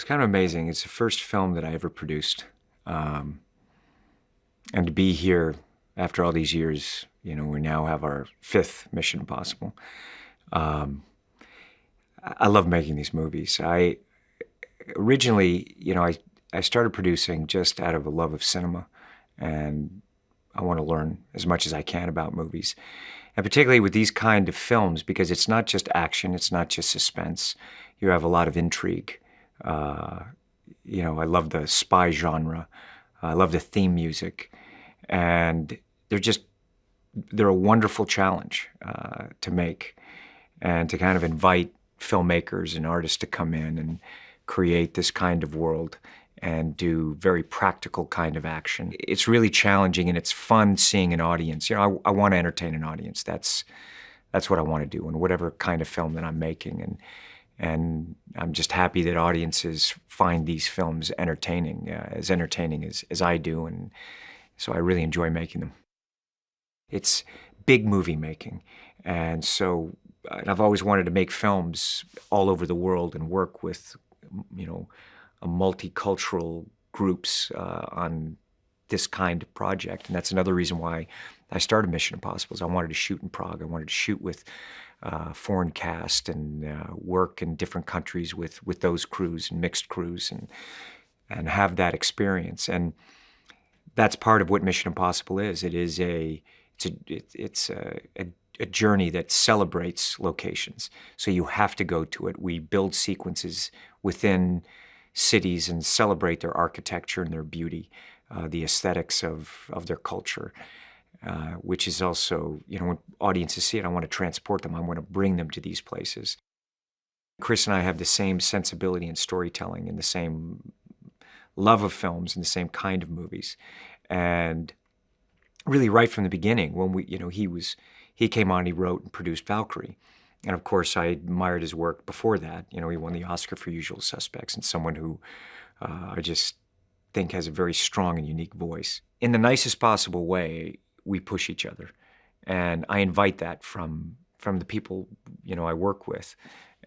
It's kind of amazing. It's the first film that I ever produced. Um, and to be here after all these years, we now have our fifth Mission Impossible. Um, I love making these movies. I originally, I started producing just out of a love of cinema, and I want to learn as much as I can about movies. And particularly with these kind of films, because it's not just action, it's not just suspense. You have a lot of intrigue. Uh, I love the spy genre. I love the theme music, and they're a wonderful challenge to make, and to kind of invite filmmakers and artists to come in and create this kind of world and do very practical kind of action. It's really challenging, and it's fun seeing an audience. I want to entertain an audience. That's what I want to do in whatever kind of film that I'm making, and I'm just happy that audiences find these films entertaining as I do, and so I really enjoy making them. It's big movie making, and I've always wanted to make films all over the world and work with, a multicultural groups on this kind of project, and that's another reason why I started Mission Impossible. Is I wanted to shoot in Prague. I wanted to shoot with foreign cast and work in different countries with those crews and mixed crews and have that experience. And that's part of what Mission Impossible is. It's a journey that celebrates locations. So you have to go to it. We build sequences within cities and celebrate their architecture and their beauty, the aesthetics of their culture, which is also, when audiences see it, I want to transport them. I want to bring them to these places. Chris and I have the same sensibility in storytelling and the same love of films and the same kind of movies. And really right from the beginning, when he came on, he wrote and produced Valkyrie. And of course, I admired his work before that. He won the Oscar for Usual Suspects, and someone who I just think has a very strong and unique voice. In the nicest possible way, we push each other. And I invite that from the people, I work with.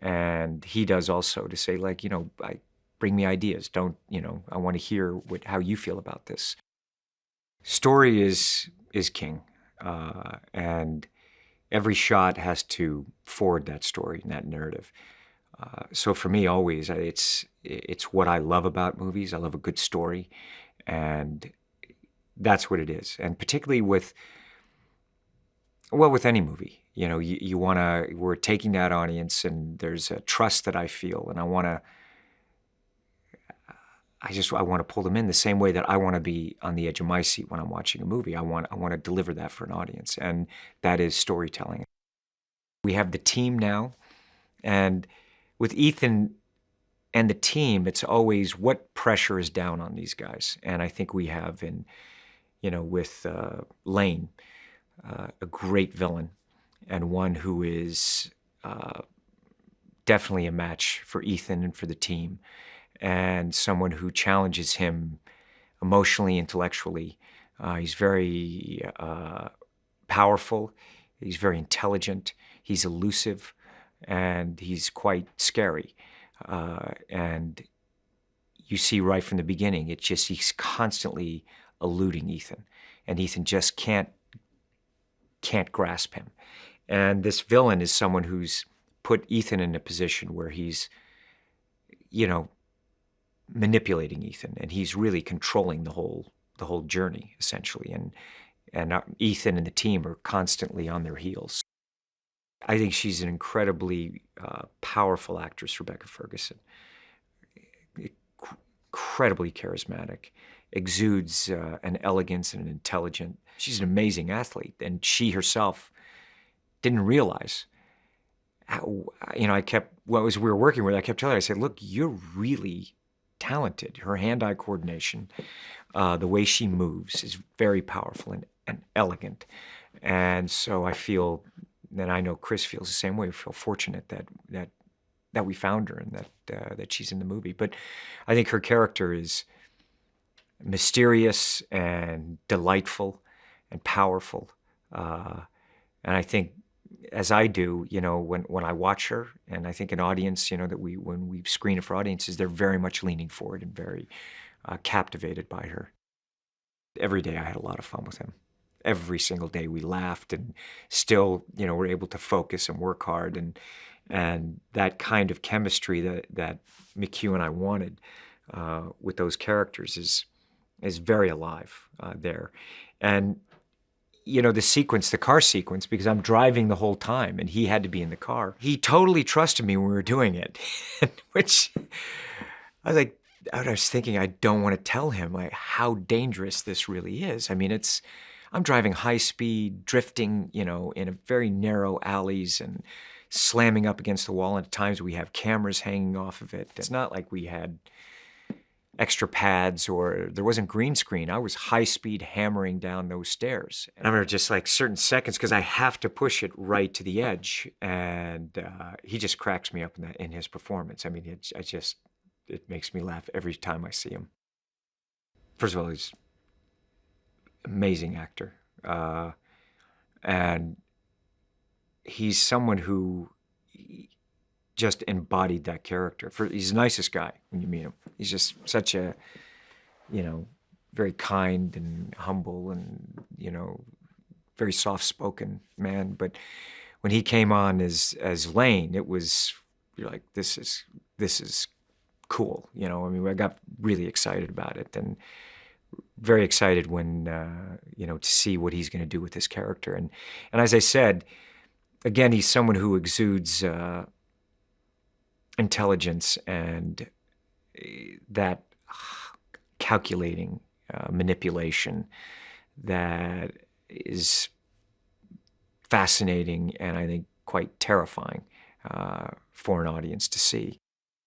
And he does also, to say, bring me ideas. I want to hear how you feel about this. Story is king. And every shot has to forward that story and that narrative. So for me, always, it's what I love about movies. I love a good story, and that's what it is. And particularly with any movie, we're taking that audience, and there's a trust that I feel, and I want to pull them in the same way that I want to be on the edge of my seat when I'm watching a movie. I want to deliver that for an audience, and that is storytelling. We have the team now, and with Ethan and the team, it's always what pressure is down on these guys. And I think we have with Lane, a great villain, and one who is definitely a match for Ethan and for the team, and someone who challenges him emotionally, intellectually. He's very powerful. He's very intelligent. He's elusive, and he's quite scary. And you see right from the beginning, he's constantly eluding Ethan, and Ethan just can't grasp him. And this villain is someone who's put Ethan in a position where he's, manipulating Ethan, and he's really controlling the whole journey, essentially. And Ethan and the team are constantly on their heels. I think she's an incredibly powerful actress, Rebecca Ferguson. Incredibly charismatic, exudes an elegance and an intelligence. She's an amazing athlete, and she herself didn't realize how, we were working with her, I kept telling her, I said, look, you're really talented. Her hand-eye coordination, the way she moves is very powerful and elegant. And so I feel, and I know Chris feels the same way, we feel fortunate that we found her and that she's in the movie. But I think her character is mysterious and delightful and powerful. And I think as I do, when I watch her, and I think an audience, that when we screen it for audiences, they're very much leaning forward and very captivated by her. Every day I had a lot of fun with him. Every single day we laughed and still, were able to focus and work hard, and that kind of chemistry that McHugh and I wanted with those characters is very alive there. And the car sequence, because I'm driving the whole time and he had to be in the car. He totally trusted me when we were doing it, which I was thinking, I don't want to tell him how dangerous this really is. I mean, I'm driving high speed, drifting, in a very narrow alleys and slamming up against the wall. And at times we have cameras hanging off of it. It's not like we had extra pads or there wasn't green screen. I was high speed hammering down those stairs. And I remember just like certain seconds, because I have to push it right to the edge. And he just cracks me up in his performance. I mean, it makes me laugh every time I see him. First of all, he's an amazing actor. And he's someone who just embodied that character. He's the nicest guy when you meet him. He's just such a, very kind and humble and, very soft-spoken man. But when he came on as Lane, it was, you're like, this is cool. I mean, I got really excited about it, and very excited when, to see what he's going to do with this character. And as I said, again, he's someone who exudes intelligence and that calculating manipulation that is fascinating and I think quite terrifying for an audience to see.